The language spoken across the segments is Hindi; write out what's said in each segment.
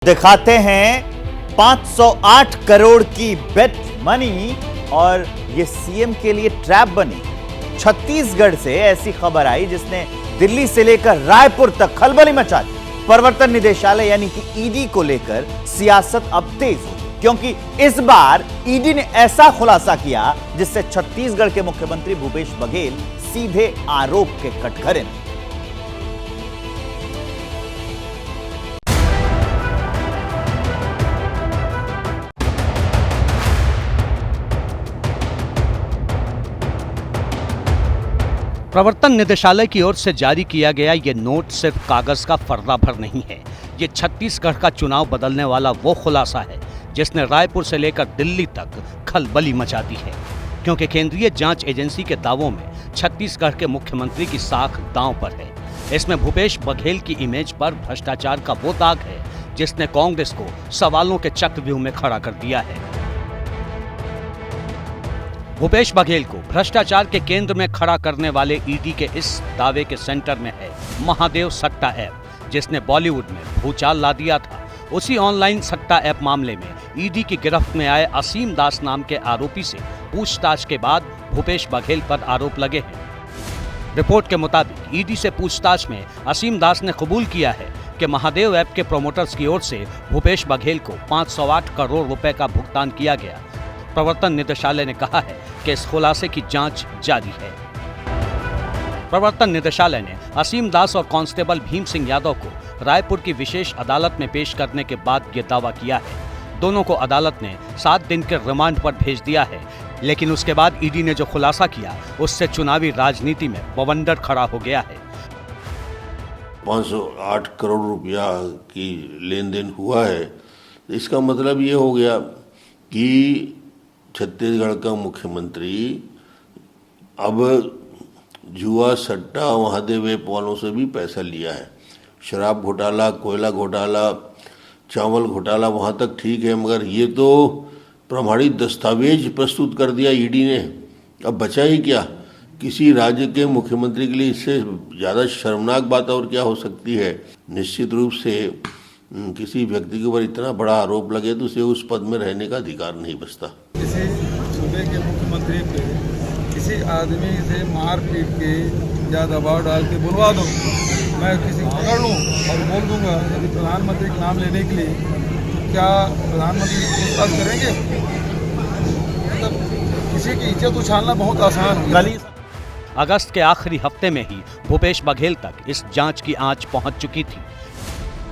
दिखाते हैं 508 करोड़ की बेट मनी और ये सीएम के लिए ट्रैप बनी। छत्तीसगढ़ से ऐसी खबर आई जिसने दिल्ली से लेकर रायपुर तक खलबली मचा दी। प्रवर्तन निदेशालय यानी कि ईडी को लेकर सियासत अब तेज हो, क्योंकि इस बार ईडी ने ऐसा खुलासा किया जिससे छत्तीसगढ़ के मुख्यमंत्री भूपेश बघेल सीधे आरोप के कटघरे में। प्रवर्तन निदेशालय की ओर से जारी किया गया ये नोट सिर्फ कागज का फर्रा भर नहीं है। ये छत्तीसगढ़ का चुनाव बदलने वाला वो खुलासा है जिसने रायपुर से लेकर दिल्ली तक खलबली मचा दी है, क्योंकि केंद्रीय जांच एजेंसी के दावों में छत्तीसगढ़ के मुख्यमंत्री की साख दांव पर है। इसमें भूपेश बघेल की इमेज पर भ्रष्टाचार का वो दाग है जिसने कांग्रेस को सवालों के चक्रव्यूह में खड़ा कर दिया है। भूपेश बघेल को भ्रष्टाचार के केंद्र में खड़ा करने वाले ईडी के इस दावे के सेंटर में है महादेव सट्टा ऐप, जिसने बॉलीवुड में भूचाल ला दिया था। उसी ऑनलाइन सट्टा ऐप मामले में ईडी की गिरफ्त में आए असीम दास नाम के आरोपी से पूछताछ के बाद भूपेश बघेल पर आरोप लगे हैं। रिपोर्ट के मुताबिक ईडी से पूछताछ में असीम दास ने कबूल किया है कि महादेव ऐप के प्रोमोटर्स की ओर से भूपेश बघेल को 508 करोड़ रुपए का भुगतान किया गया। प्रवर्तन निदेशालय ने कहा है कि इस खुलासे की जांच जारी है। प्रवर्तन निदेशालय ने असीम दास और कांस्टेबल भीम सिंह यादव को रायपुर की विशेष अदालत में पेश करने के बाद ये दावा किया है। दोनों को अदालत ने 7 दिन के रिमांड पर भेज दिया है, लेकिन उसके बाद ईडी ने जो खुलासा किया उससे चुनावी राजनीति में बवंडर खड़ा हो गया है। 508 करोड़ रुपया की लेन देन हुआ है। इसका मतलब ये हो गया कि छत्तीसगढ़ का मुख्यमंत्री अब जुआ सट्टा महादेव ऐप वालों से भी पैसा लिया है। शराब घोटाला, कोयला घोटाला, चावल घोटाला वहाँ तक ठीक है, मगर ये तो प्रमाणित दस्तावेज प्रस्तुत कर दिया ईडी ने। अब बचा ही क्या? किसी राज्य के मुख्यमंत्री के लिए इससे ज़्यादा शर्मनाक बात और क्या हो सकती है। निश्चित रूप से किसी व्यक्ति के ऊपर इतना बड़ा आरोप लगे तो उसे उस पद में रहने का अधिकार नहीं बचता। किसी सूबे के मुख्यमंत्री पे किसी आदमी से मार पीट के या दबाव डाल के बुलवा दो, मैं किसी को पकड़ लूँ और बोल दूंगा यदि प्रधानमंत्री का नाम लेने के लिए, तो क्या प्रधानमंत्री पूछताछ करेंगे? मतलब किसी की इज्जत उछालना बहुत आसान है। अगस्त के आखिरी हफ्ते में ही भूपेश बघेल तक इस जांच की आंच पहुंच चुकी थी।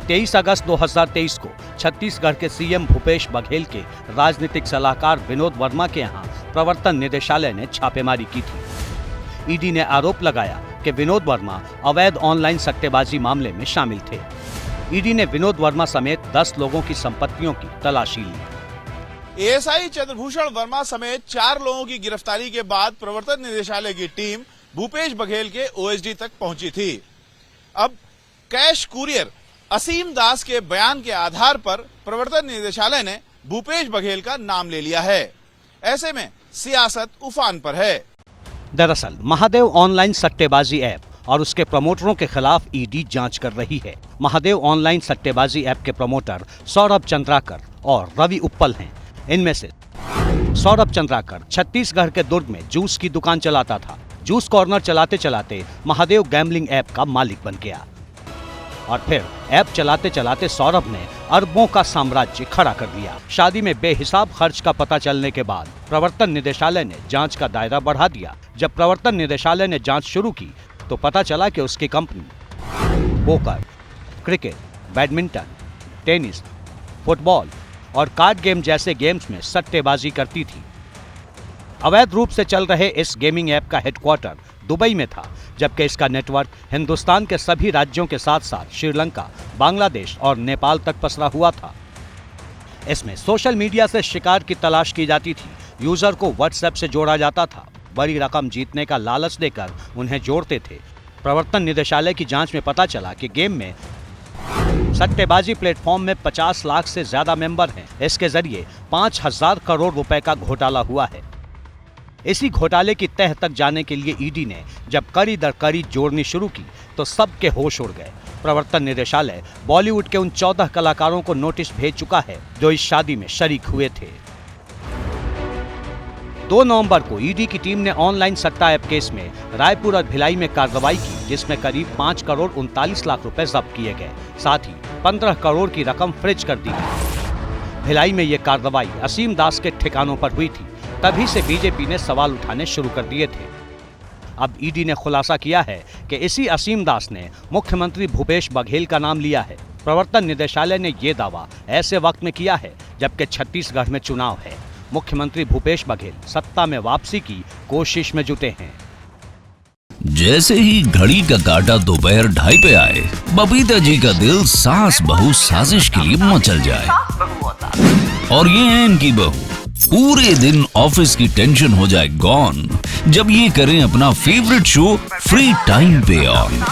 23 अगस्त 2023 को छत्तीसगढ़ के सीएम भूपेश बघेल के राजनीतिक सलाहकार विनोद वर्मा के यहां प्रवर्तन निदेशालय ने छापेमारी की थी। ईडी ने आरोप लगाया कि विनोद वर्मा अवैध ऑनलाइन सट्टेबाजी मामले में शामिल थे। ईडी ने विनोद वर्मा समेत 10 लोगों की संपत्तियों की तलाशी ली। एएसआई चंद्रभूषण वर्मा समेत 4 लोगों की गिरफ्तारी के बाद प्रवर्तन निदेशालय की टीम भूपेश बघेल के ओएसडी तक पहुंची थी। अब कैश कुरियर असीम दास के बयान के आधार पर प्रवर्तन निदेशालय ने भूपेश बघेल का नाम ले लिया है। ऐसे में सियासत उफान पर है। दरअसल महादेव ऑनलाइन सट्टेबाजी ऐप और उसके प्रमोटरों के खिलाफ ईडी जांच कर रही है। महादेव ऑनलाइन सट्टेबाजी ऐप के प्रमोटर सौरभ चंद्राकर और रवि उप्पल हैं। इनमें से सौरभ चंद्राकर छत्तीसगढ़ के दुर्ग में जूस की दुकान चलाता था। जूस कॉर्नर चलाते चलाते महादेव गैम्बलिंग ऐप का मालिक बन गया और फिर ऐप चलाते चलाते सौरभ ने अरबों का साम्राज्य खड़ा कर दिया। शादी में बेहिसाब खर्च का पता चलने के बाद प्रवर्तन निदेशालय ने जांच का दायरा बढ़ा दिया। जब प्रवर्तन निदेशालय ने जांच शुरू की तो पता चला कि उसकी company poker, cricket, badminton, tennis, football और कार्ड गेम जैसे गेम्स में सट्टेबाजी करती थी। अवैध रूप से चल रहे इस गेमिंग ऐप का हेडक्वार्टर दुबई में था, जबकि इसका नेटवर्क हिंदुस्तान के सभी राज्यों के साथ साथ श्रीलंका, बांग्लादेश और नेपाल तक पसरा हुआ था। इसमें सोशल मीडिया से शिकार की तलाश की जाती थी। यूजर को व्हाट्सएप से जोड़ा जाता था। बड़ी रकम जीतने का लालच देकर उन्हें जोड़ते थे। प्रवर्तन निदेशालय की जांच में पता चला कि गेम में सट्टेबाजी प्लेटफॉर्म में 50 लाख से ज्यादा मेंबर हैं। इसके जरिए 5000 करोड़ रुपए का घोटाला हुआ है। इसी घोटाले की तह तक जाने के लिए ईडी ने जब कड़ी दर कड़ी जोड़नी शुरू की तो सबके होश उड़ गए। प्रवर्तन निदेशालय बॉलीवुड के उन 14 कलाकारों को नोटिस भेज चुका है जो इस शादी में शरीक हुए थे। 2 नवंबर को ईडी की टीम ने ऑनलाइन सट्टा ऐप केस में रायपुर और भिलाई में कार्रवाई की, जिसमें करीब 5 करोड़ 39 लाख रुपए जब्त किए गए। साथ ही 15 करोड़ की रकम फ्रीज कर दी गई। भिलाई में यह कार्रवाई असीम दास के ठिकानों पर हुई थी। तभी से बीजेपी ने सवाल उठाने शुरू कर दिए थे। अब ईडी ने खुलासा किया है कि इसी असीम दास ने मुख्यमंत्री भूपेश बघेल का नाम लिया है। प्रवर्तन निदेशालय ने यह दावा ऐसे वक्त में किया है जबकि छत्तीसगढ़ में चुनाव है। मुख्यमंत्री भूपेश बघेल सत्ता में वापसी की कोशिश में जुटे हैं। जैसे ही घड़ी का काटा दोपहर 2:30 पे आए, बबीता जी का दिल सास बहू साजिश के लिए मचल जाए। और ये है इनकी बहू, पूरे दिन ऑफिस की टेंशन हो जाए गॉन जब ये करें अपना फेवरेट शो फ्री टाइम पे ऑन।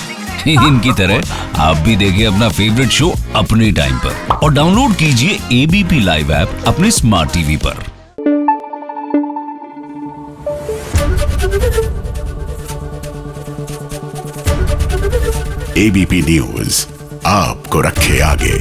इनकी तरह आप भी देखिए अपना फेवरेट शो अपने टाइम पर और डाउनलोड कीजिए एबीपी लाइव ऐप अपने स्मार्ट टीवी पर। एबीपी न्यूज आपको रखे आगे।